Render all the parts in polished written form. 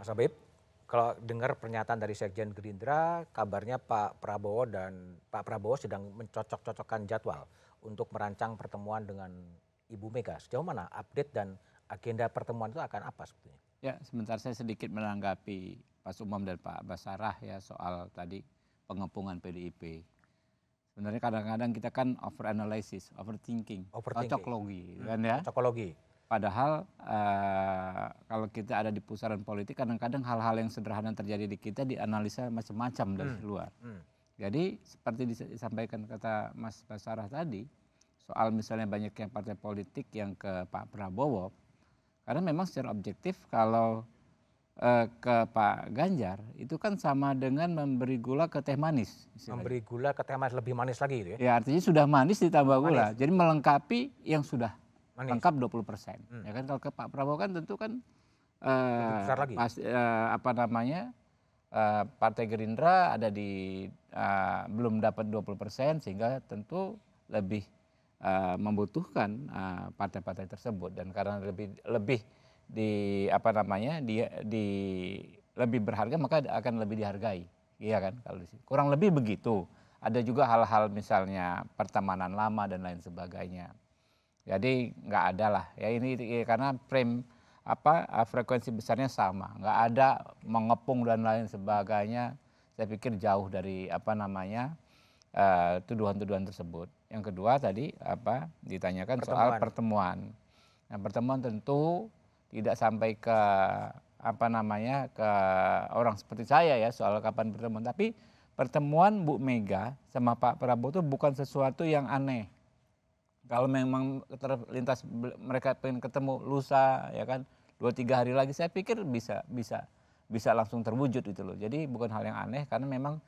Mas Habib, kalau dengar pernyataan dari Sekjen Gerindra, kabarnya Pak Prabowo sedang mencocok-cocokkan jadwal untuk merancang pertemuan dengan Ibu Mega. Sejauh mana update dan agenda pertemuan itu akan apa sebetulnya? Ya, sebentar saya sedikit menanggapi Pak Umam dan Pak Basarah ya soal tadi pengepungan PDIP. Sebenarnya kadang-kadang kita kan overanalysis, overthinking, Overthinking. cocoklogi kan ya. Cocokologi. Padahal kalau kita ada di pusaran politik kadang-kadang hal-hal yang sederhana terjadi di kita dianalisa macam-macam dari luar. Jadi seperti disampaikan kata Mas Basarah tadi, soal misalnya banyak yang partai politik yang ke Pak Prabowo, karena memang secara objektif kalau ke Pak Ganjar itu kan sama dengan memberi gula ke teh manis. Memberi gula ke teh manis, lebih manis lagi gitu ya? Ya artinya sudah manis ditambah gula, jadi melengkapi yang sudah Manis. lengkap 20%. Ya kan kalau ke Pak Prabowo kan tentu kan Lebih besar lagi. Partai Gerindra ada di belum dapat 20% sehingga tentu lebih membutuhkan partai-partai tersebut, dan karena lebih lebih berharga maka akan lebih dihargai, iya kan kalau di sini. Kurang lebih begitu. Ada juga hal-hal misalnya pertemanan lama dan lain sebagainya. Jadi nggak ada lah ya ini karena frekuensi besarnya sama, nggak ada mengepung dan lain sebagainya. Saya pikir jauh dari tuduhan-tuduhan tersebut. Yang kedua tadi ditanyakan soal pertemuan. Nah, pertemuan tentu tidak sampai ke ke orang seperti saya ya soal kapan pertemuan, tapi pertemuan Bu Mega sama Pak Prabowo itu bukan sesuatu yang aneh. Kalau memang terlintas mereka pengen ketemu lusa ya kan 2-3 hari lagi, saya pikir bisa langsung terwujud itu loh. Jadi bukan hal yang aneh karena memang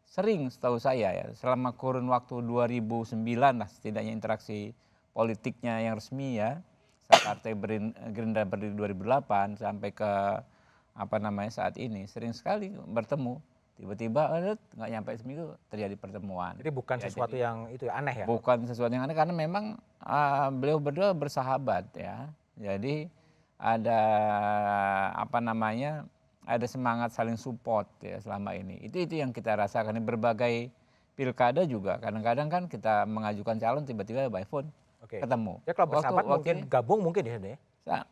sering setahu saya ya selama kurun waktu 2009 lah setidaknya interaksi politiknya yang resmi ya. Saat Partai Gerindra berdiri 2008 sampai ke saat ini sering sekali bertemu. Tiba-tiba nggak nyampe seminggu terjadi pertemuan. Jadi bukan sesuatu yang itu ya, aneh ya? Bukan sesuatu yang aneh karena memang beliau berdua bersahabat ya. Jadi ada ada semangat saling support ya selama ini. Itu yang kita rasakan di berbagai pilkada juga. Kadang-kadang kan kita mengajukan calon tiba-tiba by phone ketemu. Ya kalau bersahabat mungkin gabung mungkin ya sebenarnya.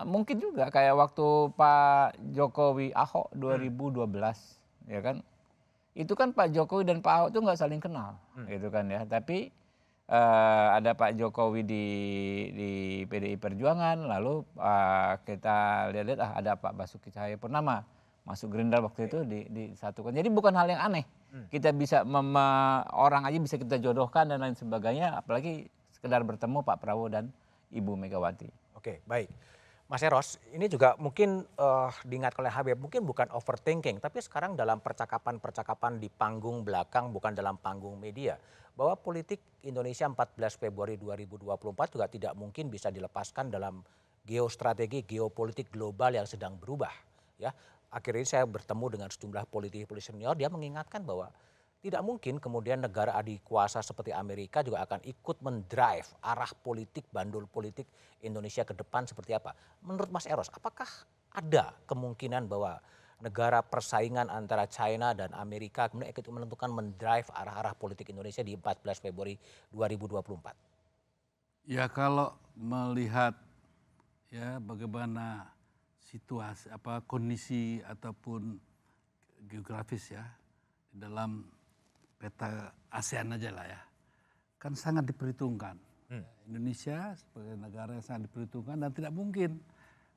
Mungkin juga kayak waktu Pak Jokowi Ahok 2012 ya kan. Itu kan Pak Jokowi dan Pak Ahok itu nggak saling kenal gitu kan ya. Tapi ada Pak Jokowi di PDI Perjuangan, lalu kita lihat ada Pak Basuki Cahayapurnama masuk Gerindra waktu itu disatukan. Jadi bukan hal yang aneh. Kita bisa orang aja bisa kita jodohkan dan lain sebagainya, apalagi sekedar bertemu Pak Prabowo dan Ibu Megawati. Oke, baik. Mas Eros, ini juga mungkin diingat oleh Habib, mungkin bukan overthinking, tapi sekarang dalam percakapan-percakapan di panggung belakang, bukan dalam panggung media, bahwa politik Indonesia 14 Februari 2024 juga tidak mungkin bisa dilepaskan dalam geostrategi geopolitik global yang sedang berubah. Ya, akhirnya saya bertemu dengan sejumlah politisi senior, dia mengingatkan bahwa tidak mungkin kemudian negara adik kuasa seperti Amerika juga akan ikut mendrive arah politik, bandul politik Indonesia ke depan seperti apa. Menurut Mas Eros, apakah ada kemungkinan bahwa negara persaingan antara China dan Amerika kemudian ikut menentukan mendrive arah-arah politik Indonesia di 14 Februari 2024? Ya kalau melihat ya bagaimana situasi kondisi ataupun geografis ya di dalam peta ASEAN aja lah ya, kan sangat diperhitungkan. Indonesia sebagai negara yang sangat diperhitungkan dan tidak mungkin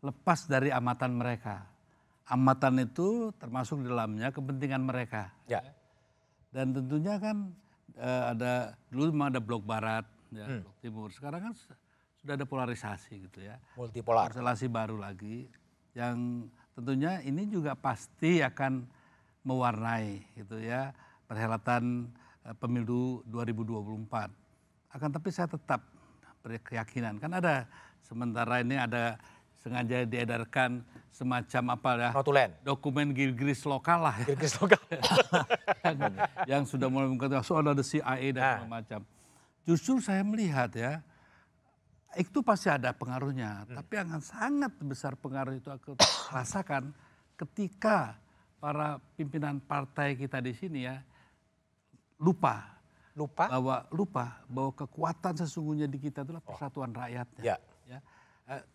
lepas dari amatan mereka. Amatan itu termasuk di dalamnya kepentingan mereka. Ya. Dan tentunya kan dulu memang ada blok barat, ya, blok timur. Sekarang kan sudah ada polarisasi gitu ya. Multipolar. Konstelasi baru lagi yang tentunya ini juga pasti akan mewarnai gitu ya perhelatan pemilu 2024. Akan tapi saya tetap berkeyakinan kan ada sementara ini ada sengaja diedarkan semacam notulen, dokumen Girgis lokal lah. Girgis lokal. yang sudah mulai mengatakan soal ada CIA dan macam. Justru saya melihat ya itu pasti ada pengaruhnya, tapi yang sangat besar pengaruh itu aku rasakan ketika para pimpinan partai kita di sini ya lupa bahwa kekuatan sesungguhnya di kita adalah persatuan rakyatnya. Ya.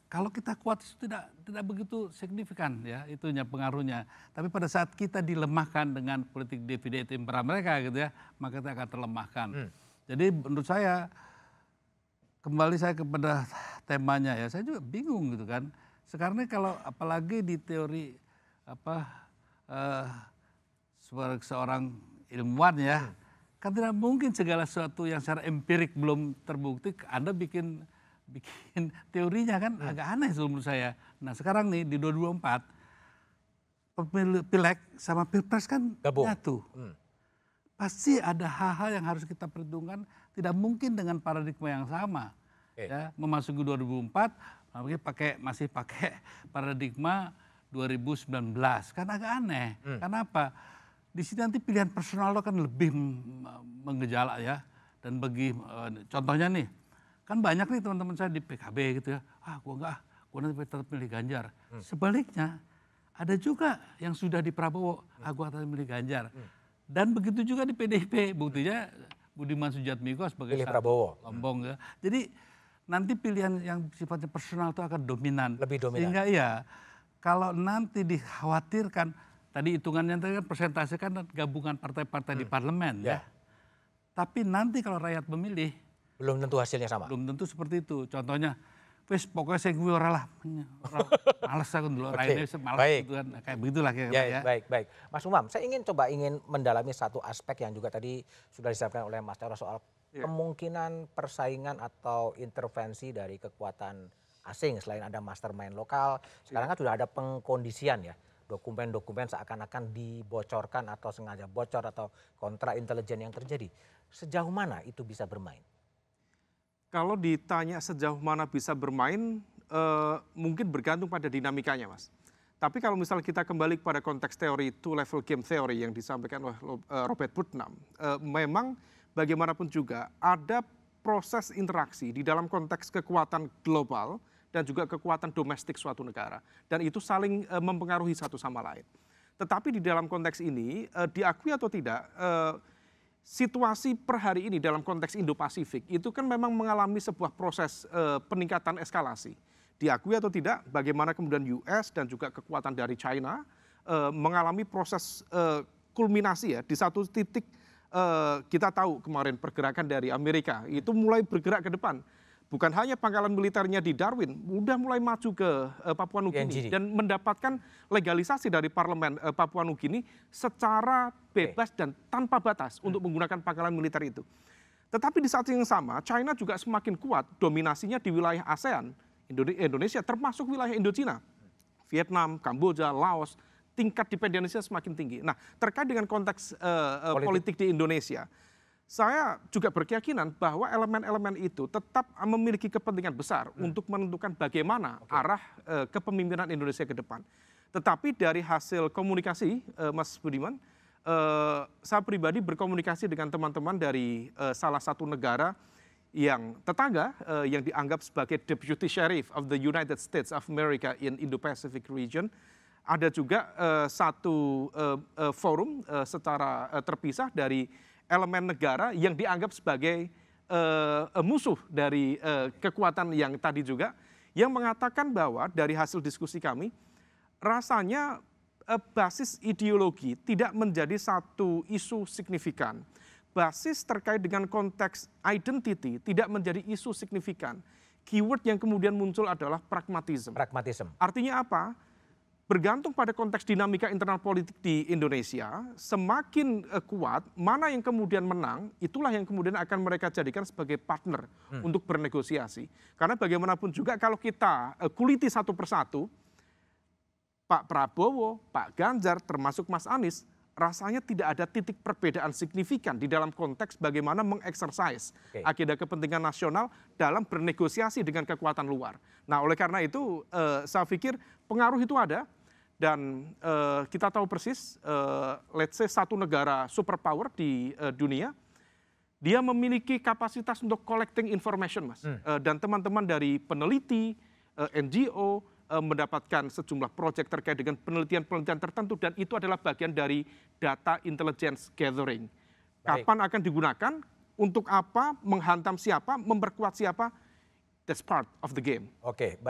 Kalau kita kuat itu tidak begitu signifikan ya itunya pengaruhnya. Tapi pada saat kita dilemahkan dengan politik divide et impera mereka gitu ya, maka kita akan terlemahkan. Jadi menurut saya kembali saya kepada temanya ya, saya juga bingung gitu kan. Sekarang ini kalau apalagi di teori seorang ilmuwan ya, kan tidak mungkin segala sesuatu yang secara empirik belum terbukti Anda bikin teorinya kan agak aneh menurut saya. Nah sekarang nih di 2024 Pileg sama Pilpres kan nyatu. Pasti ada hal-hal yang harus kita perhitungkan, tidak mungkin dengan paradigma yang sama. Ya, memasuki 2024 masih pakai paradigma 2019 kan agak aneh. Kenapa? Di sini nanti pilihan personal lo kan lebih mengejala ya. Dan bagi contohnya nih, kan banyak nih teman-teman saya di PKB gitu ya, gue nanti tetap milih Ganjar. Sebaliknya, ada juga yang sudah di Prabowo, gue akan milih Ganjar. Dan begitu juga di PDIP, buktinya Budiman Sujatmiko sebagai Prabowo. Lombong ya. Jadi nanti pilihan yang sifatnya personal itu akan dominan. Lebih dominan. Sehingga iya, kalau nanti dikhawatirkan, tadi hitungannya tadi kan persentase kan gabungan partai-partai di parlemen ya. Tapi nanti kalau rakyat memilih, belum tentu hasilnya sama. Belum tentu seperti itu. Contohnya, pokoknya saya gue orang males aku dulu, malas gitu kan. Kayak begitulah ya. Baik. Mas Umam, saya ingin mendalami satu aspek yang juga tadi sudah disampaikan oleh Mas Eros soal kemungkinan persaingan atau intervensi dari kekuatan asing selain ada mastermind lokal. Sekarang kan sudah ada pengkondisian ya. Dokumen-dokumen seakan-akan dibocorkan atau sengaja bocor atau kontra intelijen yang terjadi. Sejauh mana itu bisa bermain? Kalau ditanya sejauh mana bisa bermain, mungkin bergantung pada dinamikanya, Mas. Tapi kalau misalnya kita kembali kepada konteks teori two level game theory yang disampaikan oleh Robert Putnam, memang bagaimanapun juga ada proses interaksi di dalam konteks kekuatan global dan juga kekuatan domestik suatu negara. Dan itu saling mempengaruhi satu sama lain. Tetapi di dalam konteks ini, diakui atau tidak, situasi per hari ini dalam konteks Indo-Pasifik itu kan memang mengalami sebuah proses peningkatan eskalasi. Diakui atau tidak, bagaimana kemudian US dan juga kekuatan dari China mengalami proses kulminasi ya. Di satu titik kita tahu kemarin pergerakan dari Amerika itu mulai bergerak ke depan. Bukan hanya pangkalan militernya di Darwin, udah mulai maju ke Papua Nugini dan mendapatkan legalisasi dari parlemen Papua Nugini secara bebas dan tanpa batas untuk menggunakan pangkalan militer itu. Tetapi di saat yang sama, China juga semakin kuat dominasinya di wilayah ASEAN, Indonesia termasuk wilayah Indochina, Vietnam, Kamboja, Laos, tingkat dependensinya semakin tinggi. Nah, terkait dengan konteks politik di Indonesia, saya juga berkeyakinan bahwa elemen-elemen itu tetap memiliki kepentingan besar untuk menentukan bagaimana arah kepemimpinan Indonesia ke depan. Tetapi dari hasil komunikasi, Mas Budiman, saya pribadi berkomunikasi dengan teman-teman dari salah satu negara yang tetangga, yang dianggap sebagai Deputy Sheriff of the United States of America in Indo-Pacific region. Ada juga satu forum secara terpisah dari elemen negara yang dianggap sebagai musuh dari kekuatan yang tadi juga, yang mengatakan bahwa dari hasil diskusi kami, rasanya basis ideologi tidak menjadi satu isu signifikan. Basis terkait dengan konteks identity tidak menjadi isu signifikan. Keyword yang kemudian muncul adalah pragmatisme. Artinya apa? Bergantung pada konteks dinamika internal politik di Indonesia, semakin kuat, mana yang kemudian menang, itulah yang kemudian akan mereka jadikan sebagai partner untuk bernegosiasi. Karena bagaimanapun juga kalau kita kuliti satu persatu, Pak Prabowo, Pak Ganjar, termasuk Mas Anies, rasanya tidak ada titik perbedaan signifikan di dalam konteks bagaimana mengeksersis agenda kepentingan nasional dalam bernegosiasi dengan kekuatan luar. Nah, oleh karena itu saya pikir pengaruh itu ada. Dan kita tahu persis, let's say satu negara superpower di dunia, dia memiliki kapasitas untuk collecting information, Mas. Dan teman-teman dari peneliti, NGO, mendapatkan sejumlah proyek terkait dengan penelitian-penelitian tertentu dan itu adalah bagian dari data intelligence gathering. Kapan akan digunakan, untuk apa, menghantam siapa, memperkuat siapa, that's part of the game. Oke, baik.